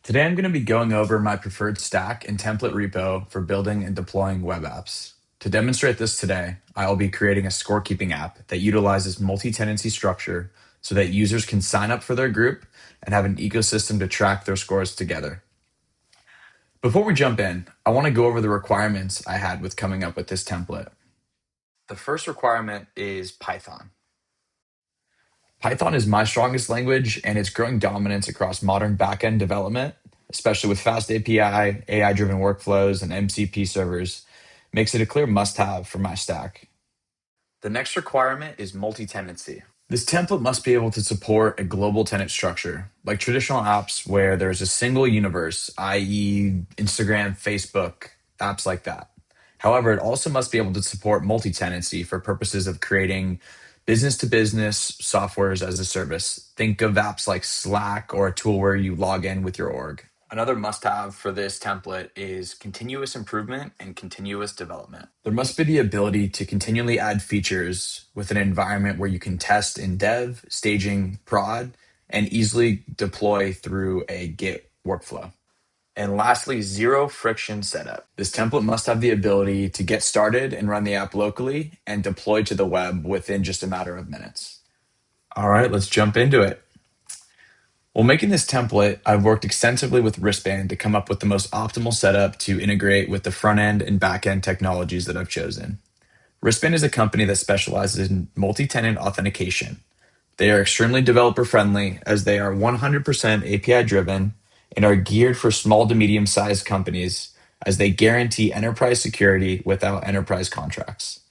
Today I'm going to be going over my preferred stack and template repo for building and deploying web apps. To demonstrate this today, I'll be creating a scorekeeping app that utilizes multi-tenancy structure so that users can sign up for their group and have an ecosystem to track their scores together. Before we jump in, I want to go over the requirements I had with coming up with this template. The first requirement is Python. Python is my strongest language, and its growing dominance across modern backend development, especially with fast API, AI-driven workflows, and MCP servers, makes it a clear must-have for my stack. The next requirement is multi-tenancy. This template must be able to support a global tenant structure, like traditional apps where there's a single universe, i.e., Instagram, Facebook, apps like that. However, it also must be able to support multi tenancy for purposes of creating business to business softwares as a service. Think of apps like Slack or a tool where you log in with your org. Another must have for this template is continuous improvement and continuous development. There must be the ability to continually add features with an environment where you can test in dev, staging, prod, and easily deploy through a Git workflow. And lastly, zero friction setup. This template must have the ability to get started and run the app locally and deploy to the web within just a matter of minutes. All right, let's jump into it. While making this template, I've worked extensively with Wristband to come up with the most optimal setup to integrate with the front end and back end technologies that I've chosen. Wristband is a company that specializes in multi-tenant authentication. They are extremely developer friendly as they are 100% API driven and are geared for small to medium sized companies as they guarantee enterprise security without enterprise contracts.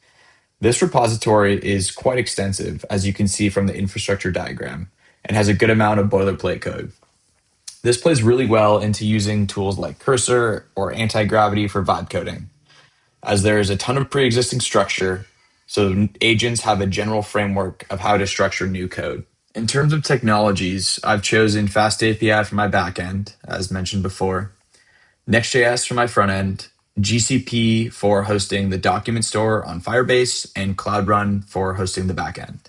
This repository is quite extensive, as you can see from the infrastructure diagram, and has a good amount of boilerplate code. This plays really well into using tools like Cursor or anti-gravity for vibe coding, as there is a ton of pre-existing structure, so agents have a general framework of how to structure new code. In terms of technologies, I've chosen Fast API for my backend, as mentioned before, Next.js for my front end, GCP for hosting the document store on Firebase, and Cloud Run for hosting the backend.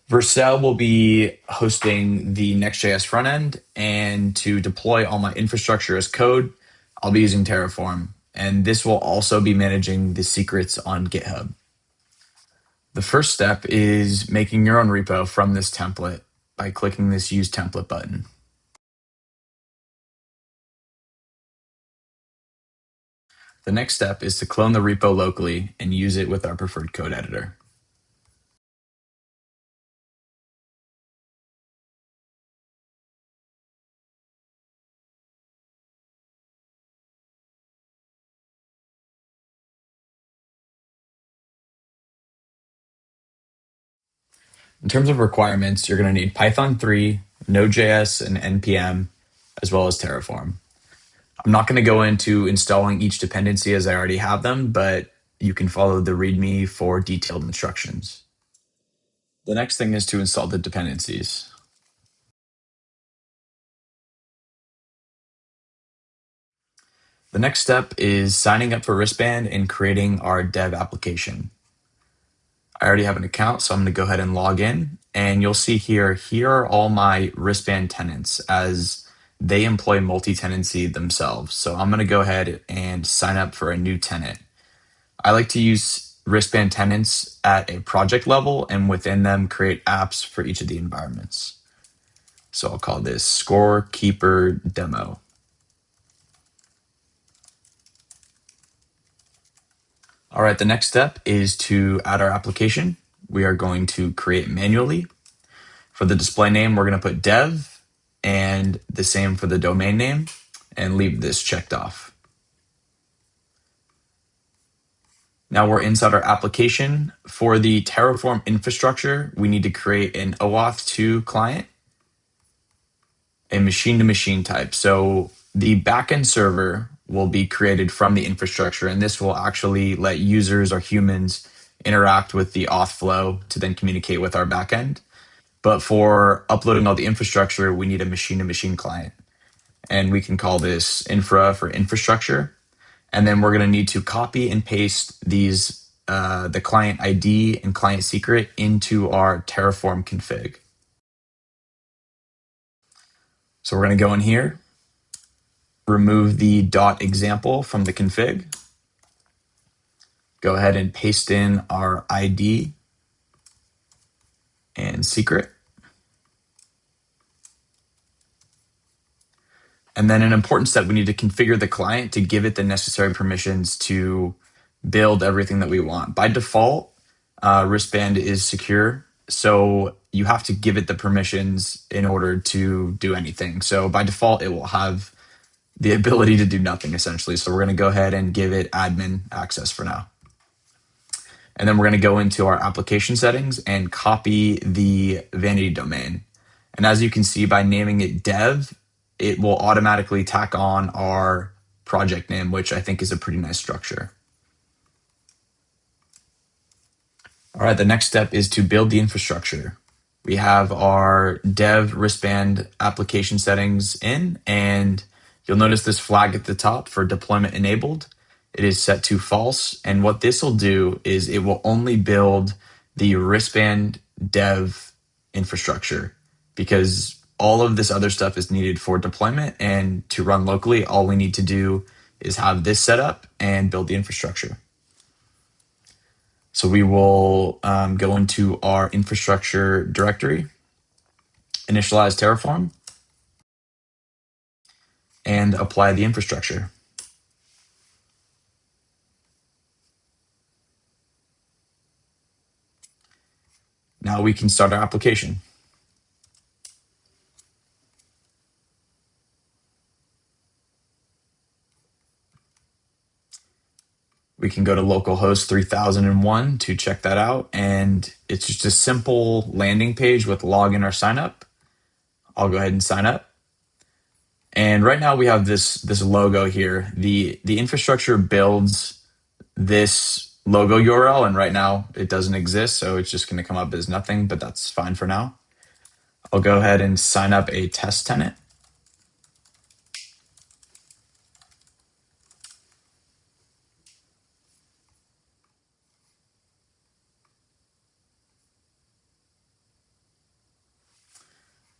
Vercel will be hosting the Next.js front end, and to deploy all my infrastructure as code, I'll be using Terraform, and this will also be managing the secrets on GitHub. The first step is making your own repo from this template by clicking this Use Template button. The next step is to clone the repo locally and use it with our preferred code editor. In terms of requirements, you're going to need Python 3, Node.js, and NPM, as well as Terraform. I'm not going to go into installing each dependency as I already have them, but you can follow the README for detailed instructions. The next thing is to install the dependencies. The next step is signing up for Wristband and creating our dev application. I already have an account, so I'm going to go ahead and log in. And you'll see here are all my Wristband tenants as they employ multi-tenancy themselves. So I'm going to go ahead and sign up for a new tenant. I like to use Wristband tenants at a project level and within them create apps for each of the environments. So I'll call this Scorekeeper Demo. All right, the next step is to add our application. We are going to create manually. For the display name, we're going to put dev and the same for the domain name and leave this checked off. Now we're inside our application. For the Terraform infrastructure, we need to create an OAuth 2 client, a machine-to-machine type. So the backend server will be created from the infrastructure, and this will actually let users or humans interact with the auth flow to then communicate with our backend. But for uploading all the infrastructure, we need a machine-to-machine client. And we can call this infra for infrastructure. And then we're going to need to copy and paste these, the client ID and client secret into our Terraform config. So we're going to go in here remove the .example from the config. Go ahead and paste in our ID and secret. And then an important step, we need to configure the client to give it the necessary permissions to build everything that we want. By default, Wristband is secure, so you have to give it the permissions in order to do anything. So by default, it will have the ability to do nothing essentially. So we're going to go ahead and give it admin access for now. And then we're going to go into our application settings and copy the vanity domain. And as you can see, by naming it dev, it will automatically tack on our project name, which I think is a pretty nice structure. All right, the next step is to build the infrastructure. We have our dev wristband application settings in, and you'll notice this flag at the top for deployment enabled. It is set to false, and what this will do is it will only build the wristband dev infrastructure, because all of this other stuff is needed for deployment, and to run locally, all we need to do is have this set up and build the infrastructure. So we will go into our infrastructure directory, initialize Terraform, and apply the infrastructure. Now we can start our application. We can go to localhost 3001 to check that out. And it's just a simple landing page with login or sign up. I'll go ahead and sign up. And right now we have this logo here. The infrastructure builds this logo URL, and right now it doesn't exist, so it's just going to come up as nothing, but that's fine for now. I'll go ahead and sign up a test tenant.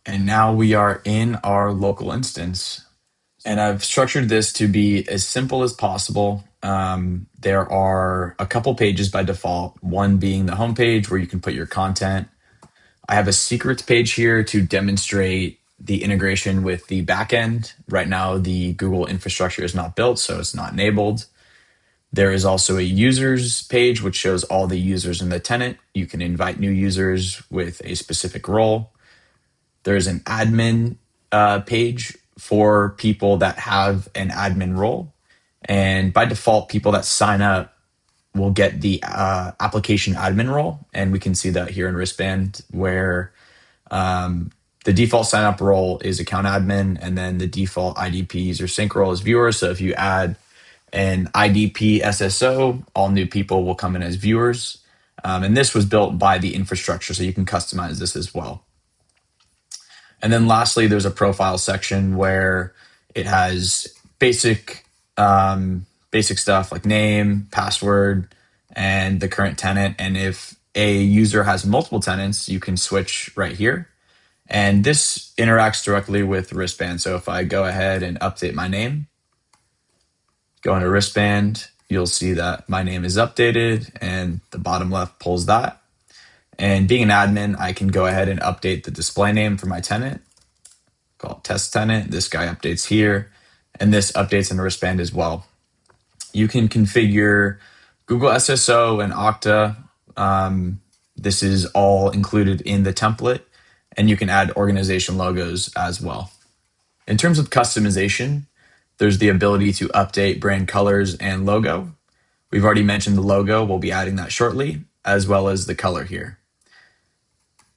And now we are in our local instance. And I've structured this to be as simple as possible. There are a couple pages by default, one being the homepage where you can put your content. I have a secrets page here to demonstrate the integration with the backend. Right now, the Google infrastructure is not built, so it's not enabled. There is also a users page, which shows all the users in the tenant. You can invite new users with a specific role. There's an admin page for people that have an admin role. And by default, people that sign up will get the application admin role. And we can see that here in Wristband, where the default sign up role is account admin, and then the default IDP user sync role is viewer. So if you add an IDP SSO, all new people will come in as viewers. And this was built by the infrastructure, so you can customize this as well. And then lastly, there's a profile section where it has basic stuff like name, password, and the current tenant. And if a user has multiple tenants, you can switch right here. And this interacts directly with Wristband. So if I go ahead and update my name, go into Wristband, you'll see that my name is updated, and the bottom left pulls that. And being an admin, I can go ahead and update the display name for my tenant. Call it test tenant. This guy updates here, and this updates in Wristband as well. You can configure Google SSO and Okta. This is all included in the template, and you can add organization logos as well. In terms of customization, there's the ability to update brand colors and logo. We've already mentioned the logo. We'll be adding that shortly, as well as the color here.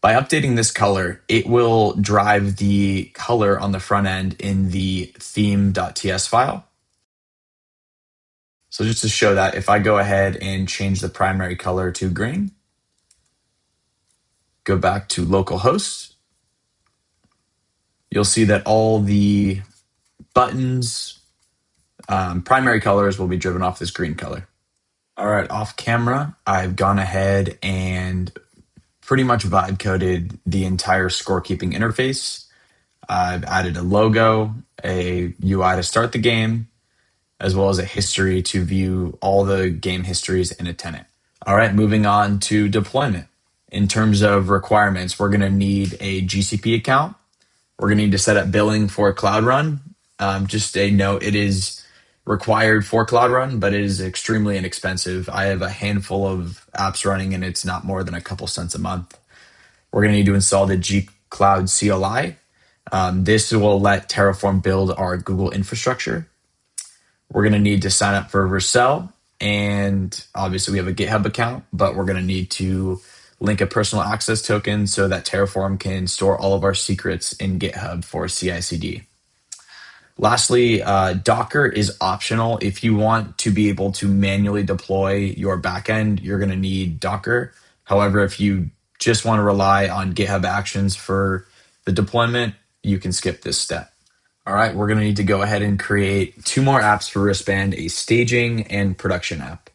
By updating this color, it will drive the color on the front end in the theme.ts file. So just to show that, if I go ahead and change the primary color to green, go back to localhost, you'll see that all the buttons, primary colors will be driven off this green color. All right, off camera, I've gone ahead and pretty much vibe coded the entire scorekeeping interface. I've added a logo, a UI to start the game, as well as a history to view all the game histories in a tenant. All right, moving on to deployment. In terms of requirements, we're going to need a GCP account. We're going to need to set up billing for Cloud Run. Just a note, it is required for Cloud Run, but it is extremely inexpensive. I have a handful of apps running and it's not more than a couple cents a month. We're going to need to install the G Cloud CLI. This will let Terraform build our Google infrastructure. We're going to need to sign up for Vercel, and obviously we have a GitHub account, but we're going to need to link a personal access token so that Terraform can store all of our secrets in GitHub for CI/CD. Lastly, Docker is optional. If you want to be able to manually deploy your backend, you're going to need Docker. However, if you just want to rely on GitHub Actions for the deployment, you can skip this step. All right, we're going to need to go ahead and create two more apps for Wristband, a staging and production app.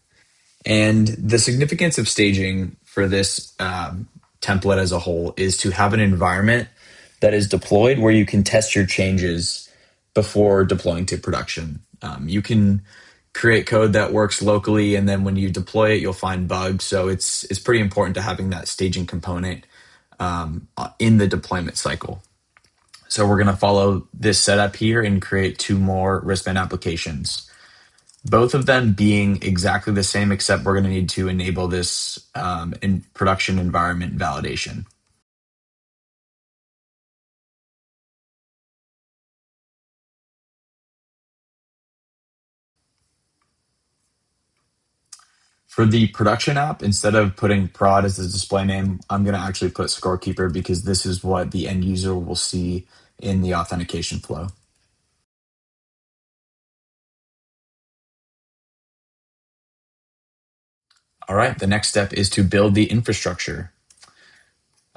And the significance of staging for this template as a whole is to have an environment that is deployed where you can test your changes before deploying to production. You can create code that works locally, and then when you deploy it, you'll find bugs. So it's pretty important to having that staging component in the deployment cycle. So we're going to follow this setup here and create two more wristband applications. Both of them being exactly the same, except we're going to need to enable this in production environment validation. For the production app, instead of putting prod as the display name, I'm going to actually put scorekeeper because this is what the end user will see in the authentication flow. All right, the next step is to build the infrastructure.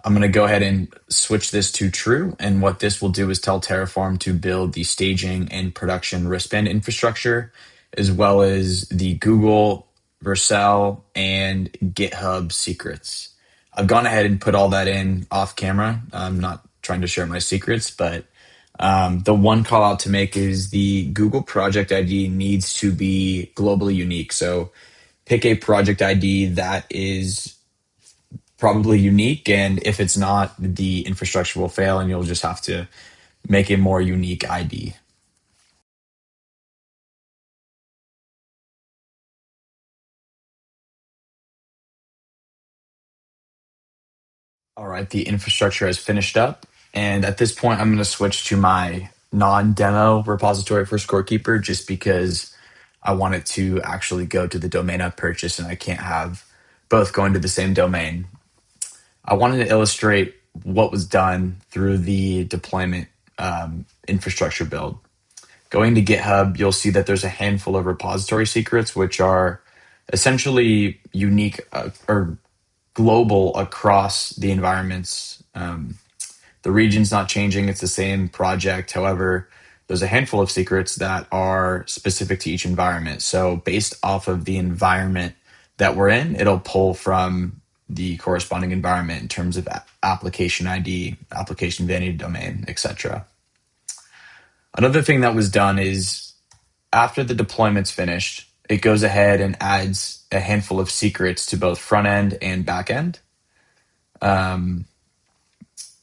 I'm going to go ahead and switch this to true. And what this will do is tell Terraform to build the staging and production wristband infrastructure, as well as the Google, Vercel, and GitHub secrets. I've gone ahead and put all that in off camera. I'm not trying to share my secrets, but the one call out to make is the Google project ID needs to be globally unique. So pick a project ID that is probably unique, and if it's not, the infrastructure will fail and you'll just have to make a more unique ID. All right, the infrastructure has finished up, and at this point I'm going to switch to my non-demo repository for Scorekeeper just because I want it to actually go to the domain I've purchased and I can't have both going to the same domain. I wanted to illustrate what was done through the deployment infrastructure build. Going to GitHub, you'll see that there's a handful of repository secrets, which are essentially unique or global across the environments. The region's not changing, it's the same project. However, there's a handful of secrets that are specific to each environment. So, based off of the environment that we're in, it'll pull from the corresponding environment in terms of application ID, application vanity domain, etc. Another thing that was done is after the deployment's finished, it goes ahead and adds a handful of secrets to both front end and back end,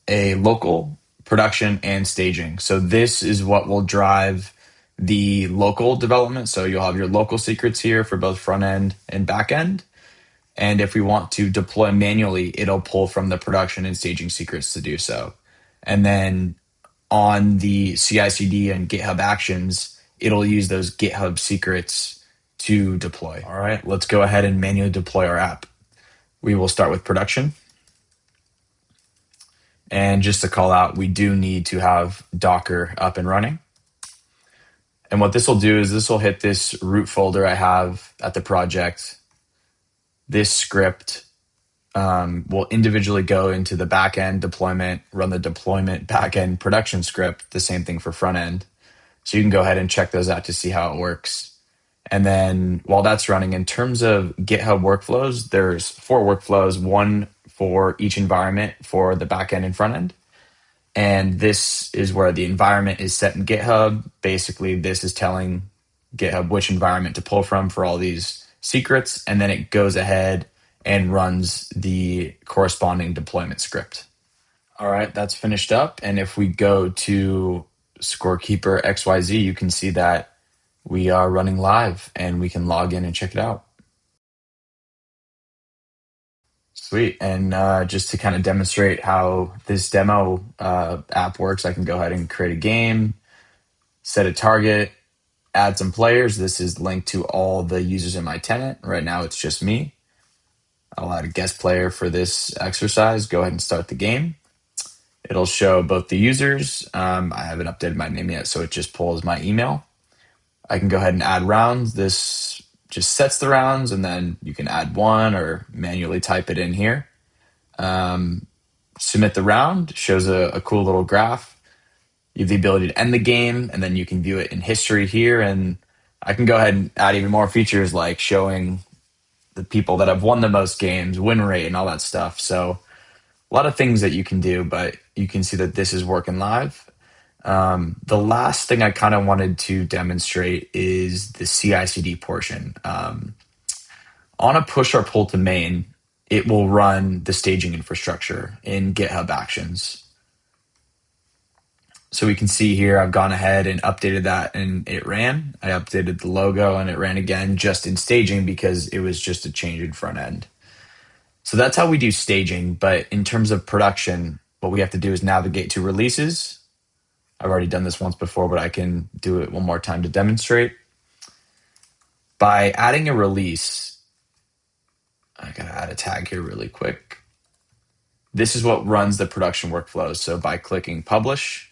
a local, production, and staging. So this is what will drive the local development. So you'll have your local secrets here for both front end and back end. And if we want to deploy manually, it'll pull from the production and staging secrets to do so. And then on the CI/CD and GitHub Actions, it'll use those GitHub secrets to deploy. All right, let's go ahead and manually deploy our app. We will start with production. And just to call out, we do need to have Docker up and running. And what this will do is this will hit this root folder I have at the project. This script will individually go into the backend deployment, run the deployment backend production script, the same thing for front end. So you can go ahead and check those out to see how it works. And then while that's running, in terms of GitHub workflows, there's 4 workflows, one for each environment for the backend and front end. And this is where the environment is set in GitHub. Basically, this is telling GitHub which environment to pull from for all these secrets. And then it goes ahead and runs the corresponding deployment script. All right, that's finished up. And if we go to Scorekeeper XYZ, you can see that we are running live and we can log in and check it out. Sweet. And just to kind of demonstrate how this demo app works, I can go ahead and create a game, set a target, add some players. This is linked to all the users in my tenant. Right now, it's just me. I'll add a guest player for this exercise. Go ahead and start the game. It'll show both the users. I haven't updated my name yet, so it just pulls my email. I can go ahead and add rounds. This just sets the rounds, and then you can add one or manually type it in here. Submit the round, shows a cool little graph. You have the ability to end the game, and then you can view it in history here. And I can go ahead and add even more features like showing the people that have won the most games, win rate, and all that stuff. So a lot of things that you can do, but you can see that this is working live. The last thing I kind of wanted to demonstrate is the CI/CD portion. On a push or pull to main, it will run the staging infrastructure in GitHub Actions. So we can see here, I've gone ahead and updated that and it ran. I updated the logo and it ran again just in staging because it was just a change in front end. So that's how we do staging. But in terms of production, what we have to do is navigate to releases. I've already done this once before, but I can do it one more time to demonstrate. By adding a release, I gotta add a tag here really quick. This is what runs the production workflows. So by clicking publish,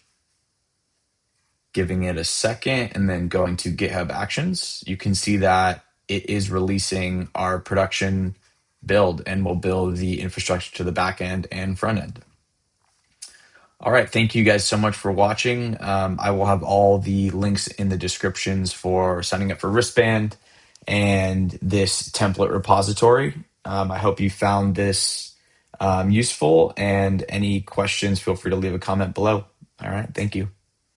giving it a second, and then going to GitHub Actions, you can see that it is releasing our production build and will build the infrastructure to the back end and front end. All right, thank you guys so much for watching. I will have all the links in the descriptions for signing up for Wristband and this template repository. I hope you found this useful, and any questions, feel free to leave a comment below. All right, thank you.